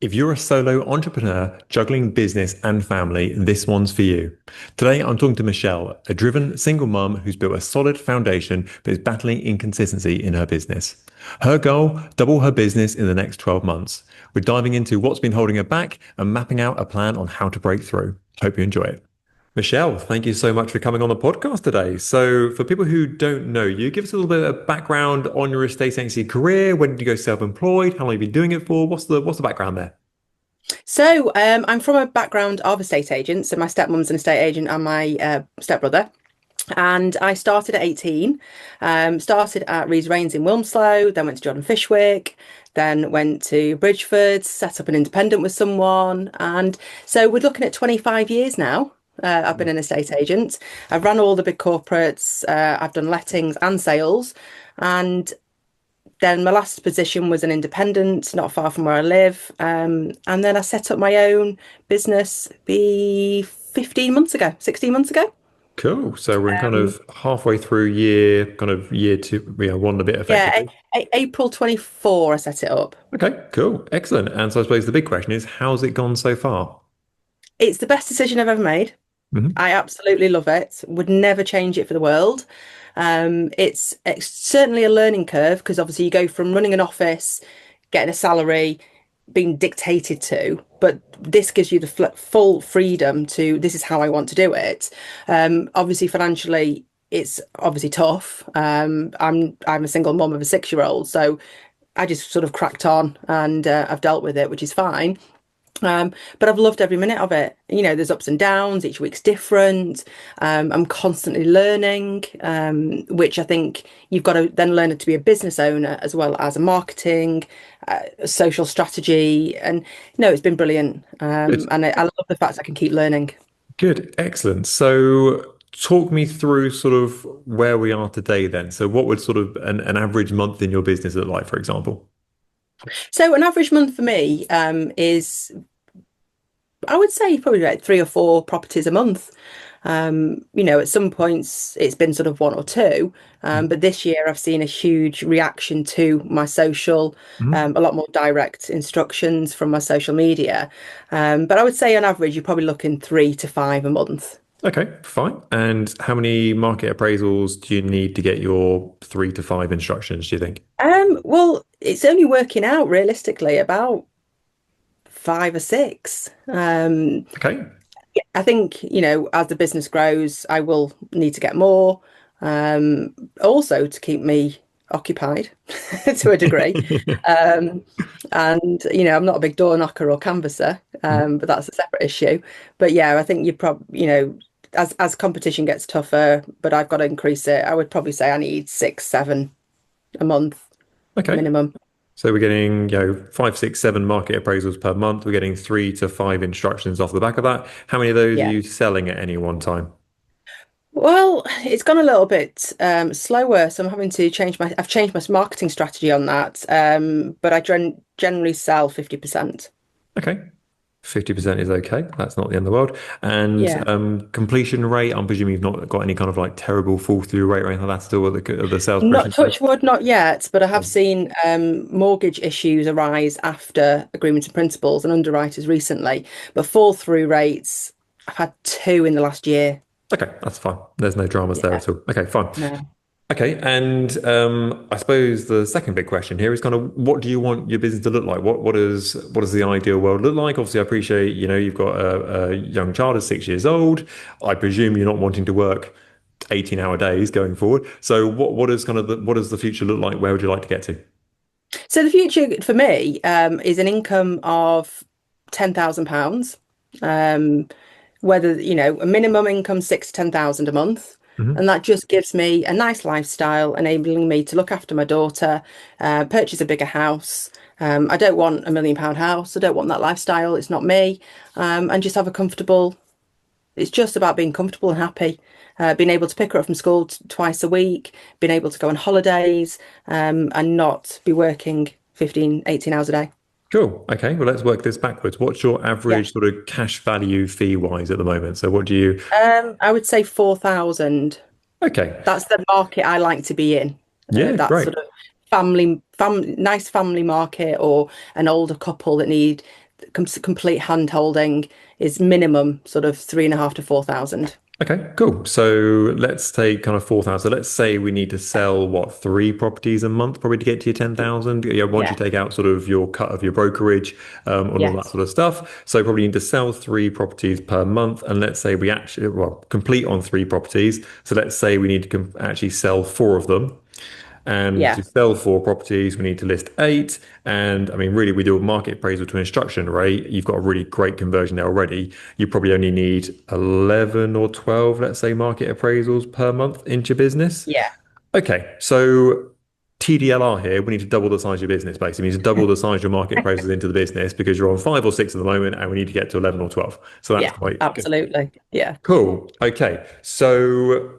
If you're a solo entrepreneur juggling business and family, this one's for you. Today, I'm talking to Michelle, a driven single mum who's built a solid foundation but is battling inconsistency in her business. Her goal, double her business in the next 12 months. We're diving into what's been holding her back and mapping out a plan on how to break through. Hope you enjoy it. Michelle, thank you so much for coming on the podcast today. So, for people who don't know you, give us a little bit of background on your estate agency career. When did you go self-employed? How long have you been doing it for? What's the background there? I'm from a background of estate agents. So my stepmom's an estate agent and my stepbrother. And I started at 18, started at Rees Rains in Wilmslow, then went to Jordan Fishwick, then went to Bridgeford, set up an independent with someone. And so we're looking at 25 years now. I've been an estate agent. I've run all the big corporates. I've done lettings and sales. And then my last position was an independent, not far from where I live. And then I set up my own business 15 months ago, 16 months ago. Cool. So we're in kind Um, of halfway through year two, one a bit yeah, effectively. April 24, I set it up. Okay, cool. Excellent. And so I suppose the big question is, how's it gone so far? It's the best decision I've ever made. Hmm. I absolutely love it. Would never change it for the world. It's certainly a learning curve because obviously you go from running an office, getting a salary, being dictated to, but this gives you the full freedom to this is how I want to do it. Obviously, financially, it's obviously tough. I'm a single mum of a 6-year-old, so I just sort of cracked on and I've dealt with it, which is fine. But I've loved every minute of it. You know, there's ups and downs, each week's different. I'm constantly learning, which I think you've got to then learn to be a business owner as well as a marketing, social strategy. And no, it's been brilliant. Good. And I love the fact I can keep learning. Good. Excellent. So talk me through sort of where we are today then. So what would sort of an average month in your business look like, for example? So an average month for me is I would say probably like 3 or 4 properties a month. At some points it's been sort of one or two, but this year I've seen a huge reaction to my social, Mhm. a lot more direct instructions from my social media. But I would say on average you're probably looking 3 to 5 a month. Okay, fine. And how many market appraisals do you need to get your 3 to 5 instructions, do you think? Well, it's only working out realistically about 5 or 6. Okay. I think, as the business grows, I will need to get more. Also to keep me occupied to a degree. Um, and, I'm not a big door knocker or canvasser, but that's a separate issue. But yeah, I think you probably, as competition gets tougher, but I've got to increase it. I would probably say I need 6, 7 a month Okay. minimum. So we're getting, 5, 6, 7 market appraisals per month. We're getting 3 to 5 instructions off the back of that. How many of those are Yeah. you selling at any one time? Well, it's gone a little bit slower, so I'm having to I've changed my marketing strategy on that. But I generally sell 50%. Okay. 50% is okay. That's not the end of the world. And Yeah. completion rate, I'm presuming you've not got any kind of like terrible fall through rate or anything like that still with the sales Not progression side? touch wood, not yet, but I have seen mortgage issues arise after agreement of principles and underwriters recently. But fall through rates, I've had 2 in the last year. Okay, that's fine. There's no dramas there Yeah, at all. Okay, fine. no. Okay, and I suppose the second big question here is kind of what do you want your business to look like? What does the ideal world look like? Obviously, I appreciate, you've got a young child is 6 years old. I presume you're not wanting to work 18-hour days going forward. So what is kind of what does the future look like? Where would you like to get to? So the future for me is an income of £10,000. Um, whether, a minimum income 6 to 10,000 a month. Hmm. And that just gives me a nice lifestyle, enabling me to look after my daughter, purchase a bigger house. I don't want £1 million house. I don't want that lifestyle. It's not me. And just have a comfortable, it's just about being comfortable and happy. Being able to pick her up from school twice a week, being able to go on holidays, and not be working 15, 18 hours a day. Cool. Okay, well, let's work this backwards. What's your Yeah. average sort of cash value fee wise at the moment? So what do you? I would say 4,000. Okay. That's the market I like to be in. Yeah, That great. sort of nice family market, or an older couple that need complete hand holding is minimum sort of 3.5 to 4,000. Okay, cool. So let's take kind of 4,000. So let's say we need to sell what, three properties a month probably to get to your 10,000. Yeah, once you Yeah, take out sort of your cut of your brokerage and all that yes, sort of stuff. So probably need to sell three properties per month. And let's say we actually, well, complete on three properties. So let's say we need to actually sell four of them. And yeah, to sell four properties, we need to list eight. And I mean, really, we do a market appraisal to instruction rate. You've got a really great conversion there already. You probably only need 11 or 12, let's say, market appraisals per month into your business. yeah, Okay, so TDLR here, we need to double the size of your business, basically. We need to double the size of your market appraisals into the business because you're on five or six at the moment and we need to get to 11 or 12. So that's yeah, quite good. absolutely. Yeah. Cool. Okay. So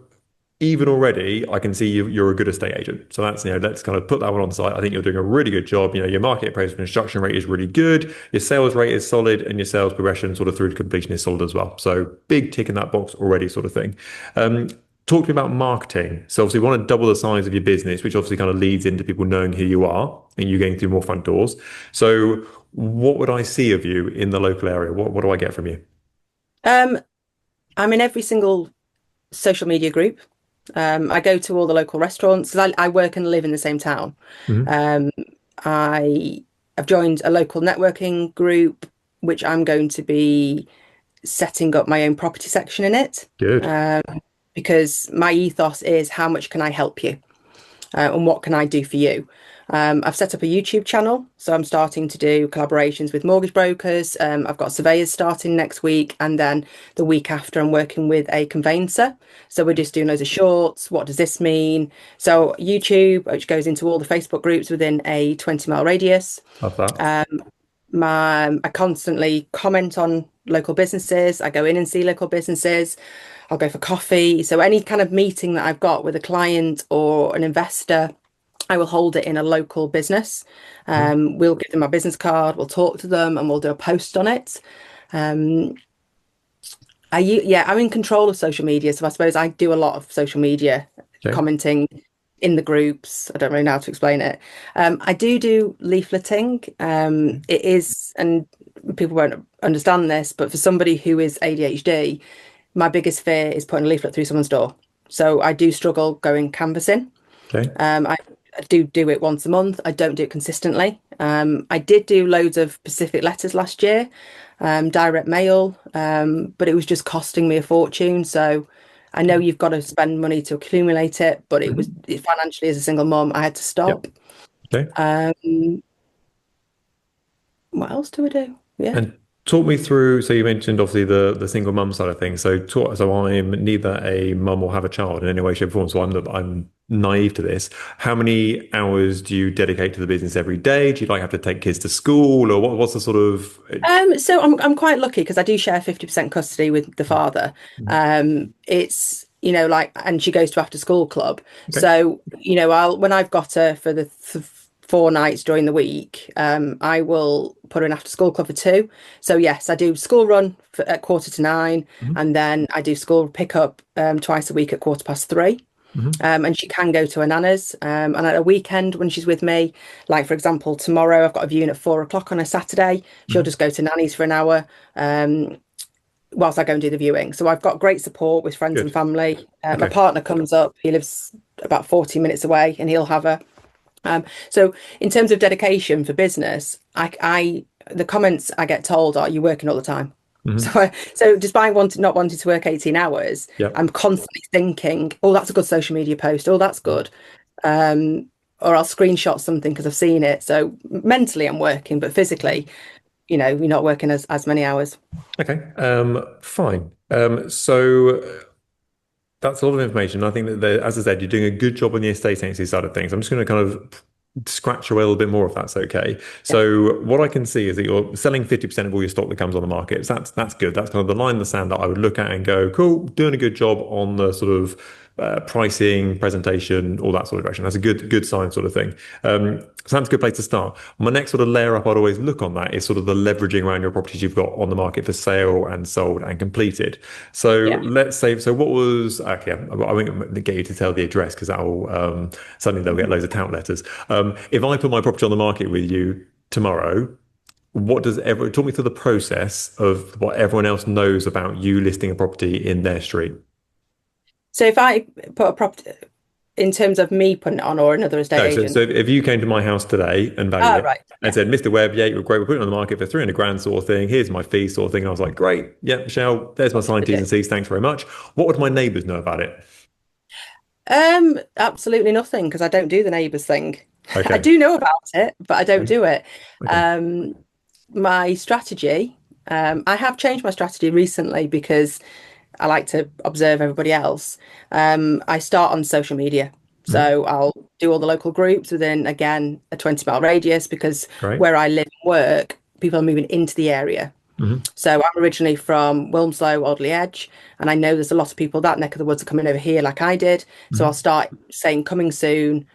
even already, I can see you're a good estate agent. So that's, let's kind of put that one on the side. I think you're doing a really good job. Your market appraisal and construction rate is really good. Your sales rate is solid and your sales progression sort of through to completion is solid as well. So big tick in that box already sort of thing. Um, Talk to me about marketing. So obviously you want to double the size of your business, which obviously kind of leads into people knowing who you are and you getting through more front doors. So what would I see of you in the local area? What do I get from you? Um, I'm in every single social media group. I go to all the local restaurants because I work and live in the same town. Mhm. Um, I have joined a local networking group, which I'm going to be setting up my own property section in it. Good. Um, because my ethos is how much can I help you? And what can I do for you? I've set up a YouTube channel, so I'm starting to do collaborations with mortgage brokers. I've got surveyors starting next week, and then the week after, I'm working with a conveyancer. So we're just doing loads of shorts. What does this mean? So YouTube, which goes into all the Facebook groups within a 20-mile radius. Love that. I constantly comment on local businesses. I go in and see local businesses. I'll go for coffee. So any kind of meeting that I've got with a client or an investor, I will hold it in a local business. Mhm. We'll give them my business card, we'll talk to them, and we'll do a post on it. Um, yeah, I'm in control of social media, so I suppose I do a lot of social media Okay. commenting in the groups. I don't really know how to explain it. I do leafleting. It is, and people won't understand this, but for somebody who is ADHD, my biggest fear is putting a leaflet through someone's door. So I do struggle going canvassing. Okay. I do it once a month. I don't do it consistently. I did do loads of Pacific letters last year, direct mail, but it was just costing me a fortune. So I know you've got to spend money to accumulate it, but Mhm. financially as a single mom, I had to stop. Yep. Okay. What else do I do? Yeah. And talk me through. So you mentioned obviously the single mum side of things. So I'm neither a mum or have a child in any way, shape, or form. So I'm naive to this. How many hours do you dedicate to the business every day? Do you like have to take kids to school, or what's the sort of? So I'm quite lucky because I do share 50% custody with the father. Mhm. It's like, and she goes to after school club. Okay. So I'll when I've got her for the th 4 nights during the week, I will put her in after school club for two. So yes, I do school run at 8:45, Mhm. and then I do school pickup twice a week at 3:15. Mhm. And she can go to her nana's. And at a weekend when she's with me, like for example, tomorrow I've got a viewing at 4 o'clock on a Saturday. She'll Mhm. just go to nanny's for an hour whilst I go and do the viewing. So I've got great support with friends and Good. family. My Okay. partner comes up, he lives about 40 minutes away, and he'll have her. So in terms of dedication for business, the comments I get told are you're working all the time. So, Mhm. so despite not wanting to work 18 hours, Yep. I'm constantly thinking, oh, that's a good social media post. Oh, that's good. Or I'll screenshot something because I've seen it. So mentally I'm working, but physically, you're not working as many hours. Okay. Fine. So that's a lot of information. I think that, as I said, you're doing a good job on the estate agency side of things. I'm just going to kind of scratch away a little bit more if that's okay. Yeah. So what I can see is that you're selling 50% of all your stock that comes on the market. So that's good. That's kind of the line in the sand that I would look at and go, cool, doing a good job on the sort of pricing, presentation, all that sort of direction. That's a good sign sort of thing. So that's a good place to start. My next sort of layer up I'd always look on that is sort of the leveraging around your properties you've got on the market for sale and sold and completed. So Yeah. let's say, so what was, okay, I won't get you to tell the address because that will, suddenly they'll get loads of tout letters. If I put my property on the market with you tomorrow, what does everyone talk me through the process of what everyone else knows about you listing a property in their street? So if I put a property in terms of me putting it on or another estate No, so agent. if you came to my house today and valued Ah, it right. and Yeah. said, Mr. Webb, yeah, you're great, we're putting it on the market for 300 grand sort of thing. Here's my fee sort of thing. And I was like, great. Yeah, Michelle, there's my What signed would T's I and do? C's. Thanks very much. What would my neighbours know about it? Absolutely nothing because I don't do the neighbours thing. I Okay. do know about it, but I don't Okay. do it. Okay. Um, my strategy, I have changed my strategy recently because I like to observe everybody else. I start on social media. Mhm. So I'll do all the local groups within, again, a 20-mile radius because Great. where I live and work, people are moving into the area. Hmm. So I'm originally from Wilmslow, Audley Edge, and I know there's a lot of people that neck of the woods are coming over here like I did. So I'll Hmm. start saying coming soon,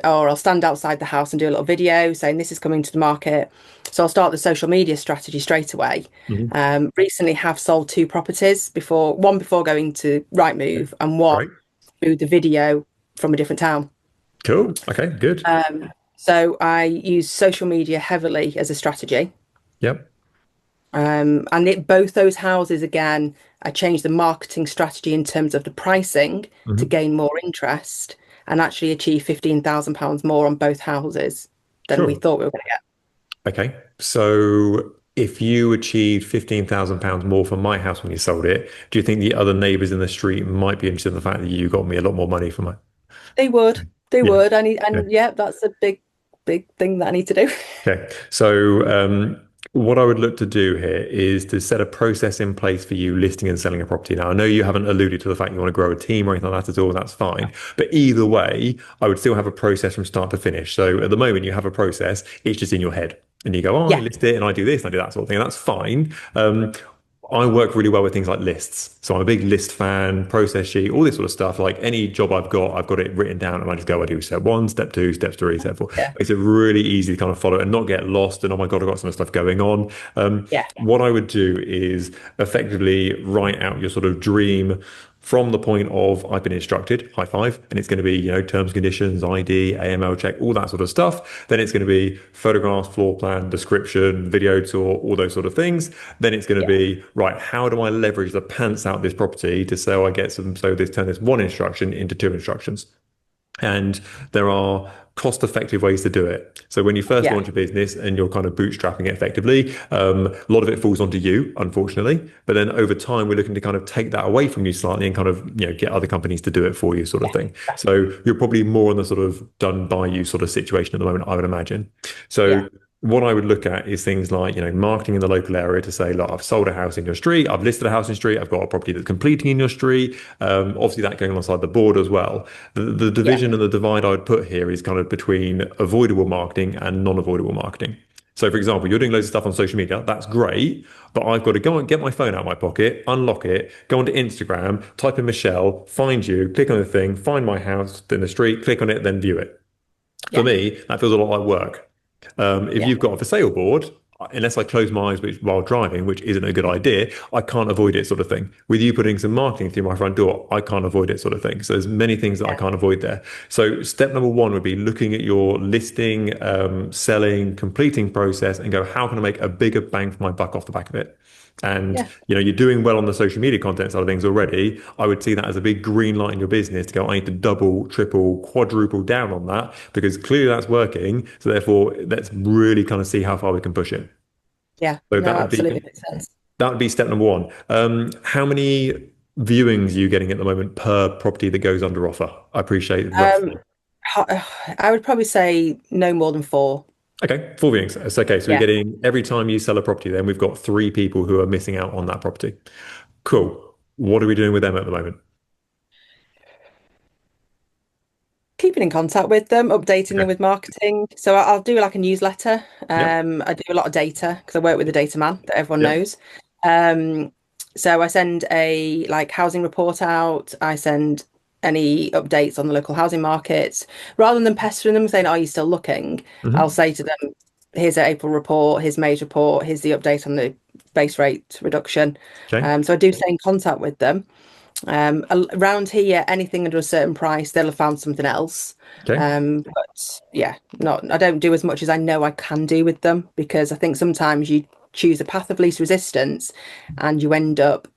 or I'll stand outside the house and do a little video saying this is coming to the market. So I'll start the social media strategy straight away. Hmm. Recently have sold two properties before, one before going to Okay. Rightmove and one Great. through the video from a different town. Cool. Okay. Good. So I use social media heavily as a strategy. Yep. Both those houses, again, I changed the marketing strategy in terms of the pricing to Hmm. gain more interest and actually achieve £15,000 more on both houses than we Sure. thought we were going to get. Okay. So if you achieved £15,000 more for my house when you sold it, do you think the other neighbours in the street might be interested in the fact that you got me a lot more money for my? They would, they Yeah. would. Yeah. And yeah, that's a big, big thing that I need to do. Okay. So, what I would look to do here is to set a process in place for you listing and selling a property. Now, I know you haven't alluded to the fact you want to grow a team or anything like that at all. That's fine. But either way, I would still have a process from start to finish. So at the moment, you have a process, it's just in your head. And you go, oh, I Yeah, list it and I do this and I do that sort of thing. And that's fine. I work really well with things like lists. So I'm a big list fan, process sheet, all this sort of stuff. Like any job I've got it written down and I just go, I do step one, step two, step three, step four. yeah, It's a really easy to kind of follow and not get lost. And oh my God, I've got some stuff going on. yeah, What I would do is effectively write out your sort of dream from the point of I've been instructed, high five, and it's going to be, terms, conditions, ID, AML check, all that sort of stuff. Then it's going to be photographs, floor plan, description, video tour, all those sort of things. Then it's going to yeah, be, right, how do I leverage the pants out of this property to so I get some, so this turn this one instruction into two instructions. And there are cost effective ways to do it. So when you first yeah, launch a business and you're kind of bootstrapping it effectively, a lot of it falls onto you, unfortunately. But then over time, we're looking to kind of take that away from you slightly and kind of, get other companies to do it for you sort of yeah, thing. So you're probably more on the sort of done by you sort of situation at the moment, I would imagine. yeah, So what I would look at is things like, marketing in the local area to say, look, I've sold a house in your street, I've listed a house in your street, I've got a property that's completing in your street. Obviously, that going alongside the board as well. The yeah, division and the divide I would put here is kind of between avoidable marketing and non-avoidable marketing. So, for example, you're doing loads of stuff on social media. That's great, but I've got to go and get my phone out of my pocket, unlock it, go onto Instagram, type in Michelle, find you, click on the thing, find my house in the street, click on it, then view it. For yeah, me, that feels a lot like work. If yeah, you've got a for sale board, unless I close my eyes while driving, which isn't a good idea, I can't avoid it, sort of thing. With you putting some marketing through my front door, I can't avoid it, sort of thing. So there's many things that I yeah, can't avoid there. So step number one would be looking at your listing, selling, completing process, and go, how can I make a bigger bang for my buck off the back of it? And yeah, you're doing well on the social media content side of things already. I would see that as a big green light in your business to go, I need to double, triple, quadruple down on that because clearly that's working. So therefore, let's really kind of see how far we can push it. yeah. So No, that would be absolutely makes sense. step number one. How many viewings are you getting at the moment per property that goes under offer? I appreciate Um, roughly. I would probably say no more than four. Okay, four viewings. That's okay. So we're Yeah. getting every time you sell a property, then we've got three people who are missing out on that property. Cool. What are we doing with them at the moment? Keeping in contact with them, updating them Okay. with marketing. So I'll do like a newsletter. Yep. I do a lot of data because I work with a data man that everyone Yep. knows. Um, so I send a like housing report out. I send any updates on the local housing markets. Rather than pestering them saying, "Are you still looking?" I'll Hmm. say to them, "Here's the April report. Here's May's report. Here's the update on the base rate reduction." Okay. So I do stay in contact with them. Around here, anything under a certain price, they'll have found something else. Okay. But yeah, not I don't do as much as I know I can do with them because I think sometimes you choose a path of least resistance and you end up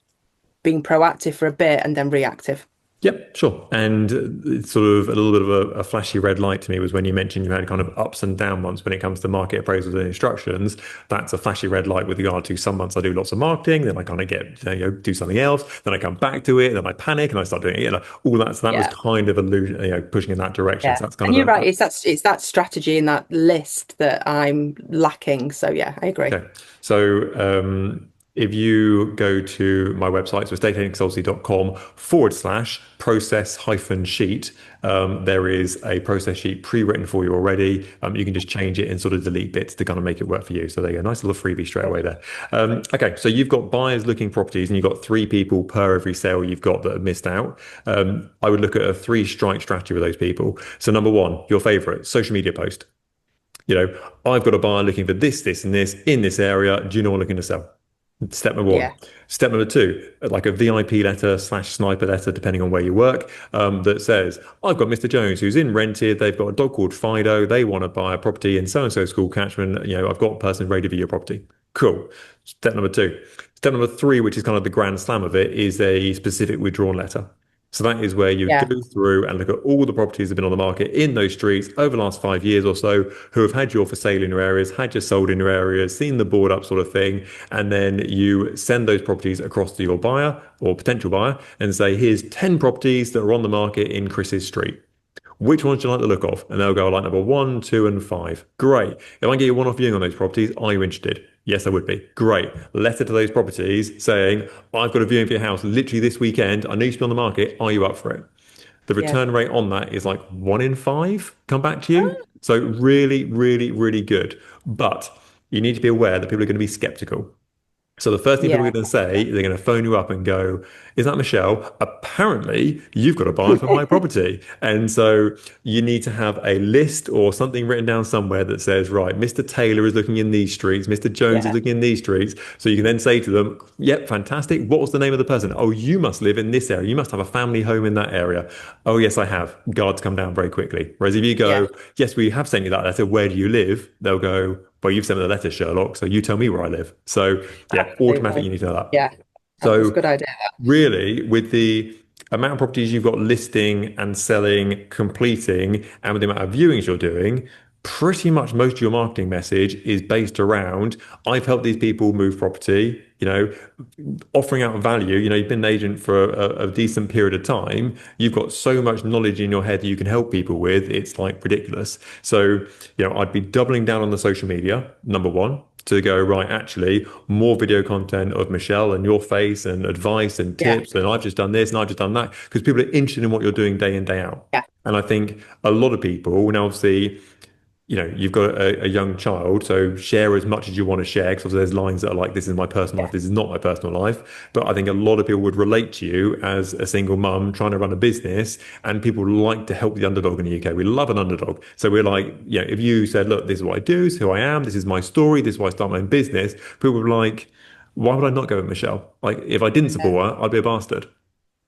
being proactive for a bit and then reactive. Yep, sure. And it's sort of a little bit of a flashy red light to me was when you mentioned you had kind of ups and down months when it comes to market appraisals and instructions. That's a flashy red light with regard to some months I do lots of marketing, then I kind of get, do something else, then I come back to it, then I panic and I start doing it. All that. So that was Yeah. kind of illusion, pushing in that direction. Yeah. So that's kind And of you're right, a, it's that strategy in that list that I'm lacking. So yeah, I agree. okay. So if you go to my website, so estateconsultancy.com/, process hyphen sheet, there is a process sheet pre-written for you already. You can just change it and sort of delete bits to kind of make it work for you. So there you go. Nice little freebie straight away there. Okay. So you've got buyers looking properties and you've got 3 people per every sale you've got that have missed out. I would look at a 3-strike strategy with those people. So number one, your favorite social media post. I've got a buyer looking for this, this, and this in this area. Do you know what I'm looking to sell? Step number one. Yeah. Step number two, like a VIP letter slash sniper letter, depending on where you work, that says, I've got Mr. Jones who's in rented. They've got a dog called Fido. They want to buy a property in so and so school catchment. I've got a person ready to view your property. Cool. Step number two. Step number three, which is kind of the grand slam of it, is a specific withdrawn letter. So that is where you Yeah. go through and look at all the properties that have been on the market in those streets over the last 5 years or so, who have had your for sale in your areas, had your sold in your areas, seen the board up sort of thing. And then you send those properties across to your buyer or potential buyer and say, here's 10 properties that are on the market in Chris's street. Which ones do you like the look of? And they'll go like number 1, 2, and 5. Great. If I get you one-off viewing on those properties, are you interested? Yes, I would be. Great. Letter to those properties saying, I've got a viewing for your house literally this weekend. I need to be on the market. Are you up for it? The Yeah. return rate on that is like 1 in 5 come back to you. So really, really, really good. But you need to be aware that people are going to be skeptical. So the first thing people Yeah. are going to say, they're going to phone you up and go, is that Michelle? Apparently, you've got a buyer for my property. And so you need to have a list or something written down somewhere that says, right, Mr. Taylor is looking in these streets, Mr. Jones is Yeah. looking in these streets. So you can then say to them, yep, fantastic. What was the name of the person? Oh, you must live in this area. You must have a family home in that area. Oh, yes, I have. Guards come down very quickly. Whereas if you Yeah. go, yes, we have sent you that letter. Where do you live? They'll go, well, you've sent me the letter, Sherlock, so you tell me where I live. So, yeah, automatically you Absolutely. need to know that. Yeah. That's a So, good idea. really, with the amount of properties you've got listing and selling, completing, and with the amount of viewings you're doing, pretty much most of your marketing message is based around I've helped these people move property, offering out value. You've been an agent for a decent period of time. You've got so much knowledge in your head that you can help people with. It's like ridiculous. So, I'd be doubling down on the social media, number one, to go, right, actually, more video content of Michelle and your face and advice and Yeah. tips. And I've just done this and I've just done that because people are interested in what you're doing day in, day out. Yeah. And I think a lot of people now obviously you've got a young child, so share as much as you want to share. Because there's lines that are like, this is my personal Yeah. life, this is not my personal life. But I think a lot of people would relate to you as a single mum trying to run a business, and people like to help the underdog in the UK. We love an underdog. So we're like, if you said, look, this is what I do, this is who I am, this is my story, this is why I start my own business, people would be like, why would I not go with Michelle? Like, if I didn't Yeah. support her, I'd be a bastard.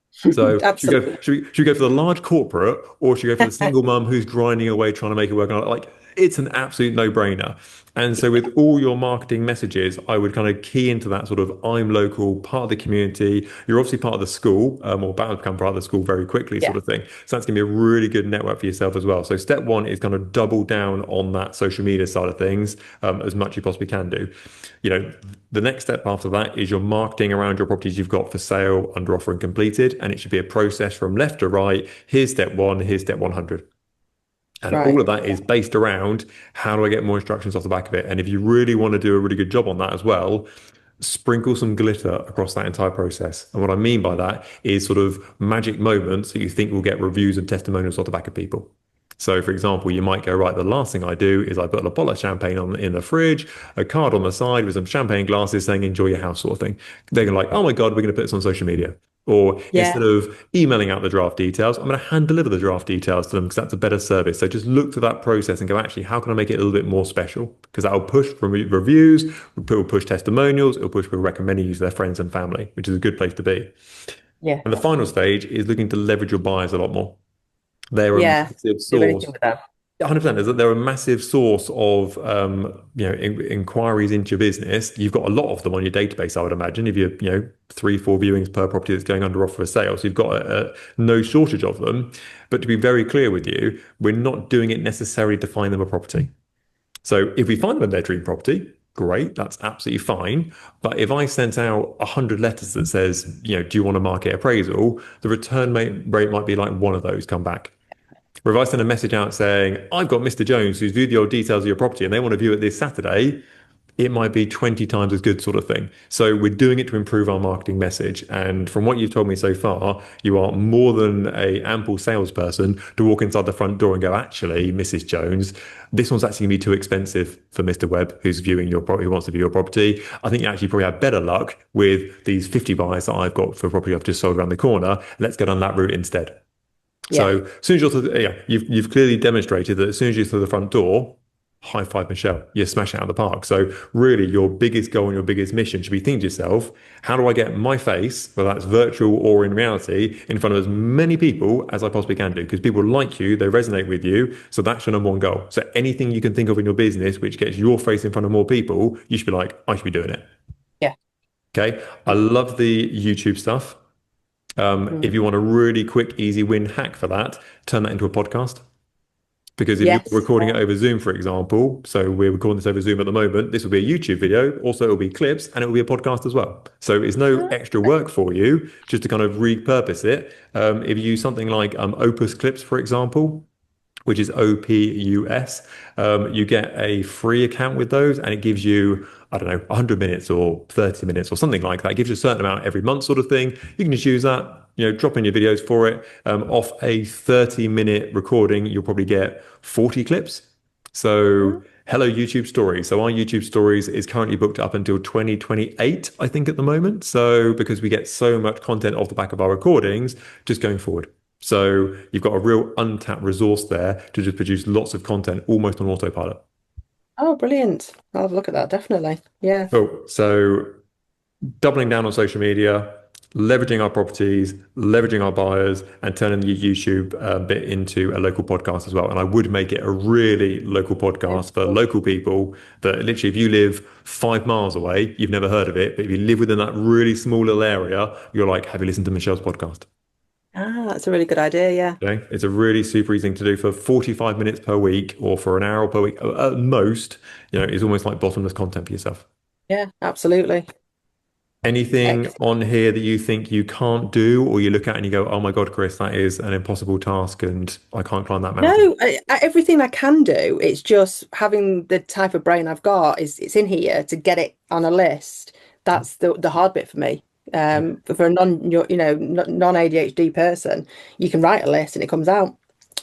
So should we go? Absolutely. Should we go for the large corporate, or should we go for the single mum who's grinding away trying to make it work? And like, it's an absolute no-brainer. And so with all your marketing messages, I would kind of key into that sort of I'm local, part of the community. You're obviously part of the school, or about to become part of the school very quickly, Yeah. sort of thing. So that's going to be a really good network for yourself as well. So step one is kind of double down on that social media side of things as much as you possibly can do. The next step after that is your marketing around your properties you've got for sale, under offer, and completed. And it should be a process from left to right. Here's step one, here's step 100. And all Right. of that is based around how do I get more instructions off the back of it? And if you really want to do a really good job on that as well, sprinkle some glitter across that entire process. And what I mean by that is sort of magic moments that you think will get reviews and testimonials off the back of people. So, for example, you might go, right, the last thing I do is I put a bottle of champagne in the fridge, a card on the side with some champagne glasses saying, enjoy your house, sort of thing. They're going to like, oh my God, we're going to put this on social media. Or Yeah. instead of emailing out the draft details, I'm going to hand deliver the draft details to them because that's a better service. So just look to that process and go, actually, how can I make it a little bit more special? Because that will push reviews, it will push testimonials, it will push people recommending you to their friends and family, which is a good place to be. Yeah. And the final stage is looking to leverage your buyers a lot more. They're a Yeah. massive Do anything source. with that. 100%. They're a massive source of inquiries into your business. You've got a lot of them on your database, I would imagine. If you're 3, 4 viewings per property that's going under offer for sale, so you've got no shortage of them. But to be very clear with you, we're not doing it necessarily to find them a property. So if we find them their dream property, great, that's absolutely fine. But if I sent out 100 letters that says, do you want a market appraisal? The rate might be like one of those come back. Or if I send a message out saying, I've got Mr. Jones who's viewed the old details of your property and they want to view it this Saturday, it might be 20 times as good, sort of thing. So we're doing it to improve our marketing message. And from what you've told me so far, you are more than a ample salesperson to walk inside the front door and go, actually, Mrs. Jones, this one's actually going to be too expensive for Mr. Webb, who's viewing your property, who wants to view your property. I think you actually probably have better luck with these 50 buyers that I've got for a property I've just sold around the corner. Let's go down that route instead. Yeah. So as soon as you're through, you've clearly demonstrated that as soon as you're through the front door, high five Michelle, you smash it out of the park. So really, your biggest goal and your biggest mission should be thinking to yourself, how do I get my face, whether that's virtual or in reality, in front of as many people as I possibly can do? Because people like you, they resonate with you. So that's your number one goal. So anything you can think of in your business which gets your face in front of more people, you should be like, I should be doing it. Yeah. Okay. I love the YouTube stuff. If Mm. you want a really quick, easy win hack for that, turn that into a podcast. Because if you're Yes. recording it over Zoom, for example, so we're recording this over Zoom at the moment, this will be a YouTube video. Also, it will be clips and it will be a podcast as well. So it's no Yeah. extra work for you just to kind of repurpose it. If you use something like Opus Clips, for example, which is OPUS. You get a free account with those, and it gives you, I don't know, 100 minutes or 30 minutes or something like that. It gives you a certain amount every month, sort of thing. You can just use that, drop in your videos for it. Off a 30-minute recording, you'll probably get 40 clips. So, Mm. hello, YouTube Stories. So, our YouTube Stories is currently booked up until 2028, I think, at the moment. So, because we get so much content off the back of our recordings, just going forward. So you've got a real untapped resource there to just produce lots of content almost on autopilot. Oh, brilliant. I'll have a look at that, definitely. Yeah. Cool. So doubling down on social media, leveraging our properties, leveraging our buyers, and turning the YouTube bit into a local podcast as well. And I would make it a really local Yeah. podcast for local people that literally, if you live 5 miles away, you've never heard of it. But if you live within that really small little area, you're like, have you listened to Michelle's podcast? Ah, that's a really good idea. Yeah. Okay. It's a really super easy thing to do for 45 minutes per week or for an hour per week. At most, it's almost like bottomless content for yourself. Yeah, absolutely. Anything Excellent. on here that you think you can't do or you look at and you go, oh my God, Chris, that is an impossible task and I can't climb that mountain? No, everything I can do, it's just having the type of brain I've got is it's in here to get it on a list. That's the hard bit for me. For a non ADHD person, you can write a list and it comes out.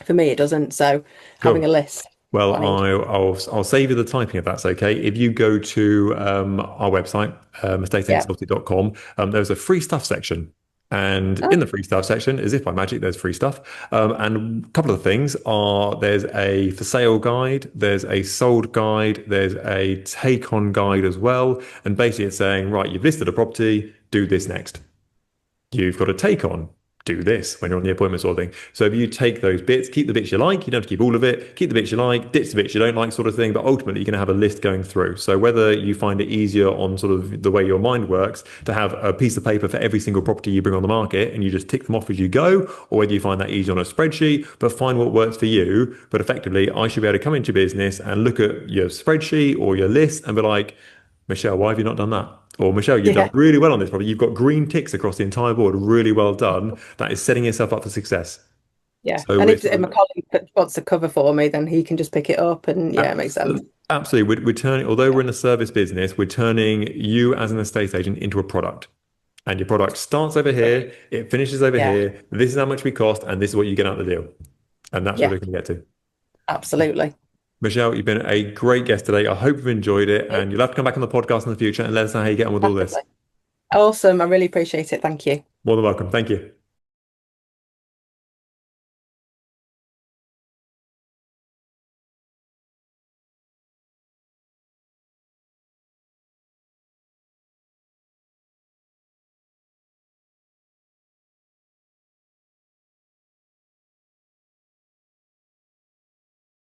For me, it doesn't. So having a Cool. list, Well, what I need. I'll save you the typing if that's okay. If you go to our website, Yeah. estateagency.com, there's a free stuff section. And Oh, in the free stuff section, as if by magic, there's free stuff. And a couple of the things are there's a for sale guide, there's a sold guide, there's a take on guide as well. And basically it's saying, right, you've listed a property, do this next. You've got a take on, do this when you're on the appointment sort of thing. So if you take those bits, keep the bits you like, you don't have to keep all of it, keep the bits you like, ditch the bits you don't like sort of thing, but ultimately you're going to have a list going through. So whether you find it easier on sort of the way your mind works to have a piece of paper for every single property you bring on the market and you just tick them off as you go, or whether you find that easy on a spreadsheet, but find what works for you. But effectively, I should be able to come into your business and look at your spreadsheet or your list and be like, Michelle, why have you not done that? Or Michelle, you've done yeah. really well on this property. You've got green ticks across the entire board. Really well done. That is setting yourself up for success. Yeah. So And we're if sort my of colleague wants to cover for me, then he can just pick it up and yeah, it makes sense. absolutely, we're turning, although we're in a service business, we're turning you as an estate agent into a product. And your product starts over here, it finishes over Yeah. here. This is how much we cost, and this is what you get out of the deal. And that's what Yeah, we're going to get to. absolutely. Michelle, you've been a great guest today. I hope you've enjoyed it, and you'll have to come back on the podcast in the future and let us know how you get on with all this. Massively. Awesome. I really appreciate it. Thank you. More than welcome. Thank you.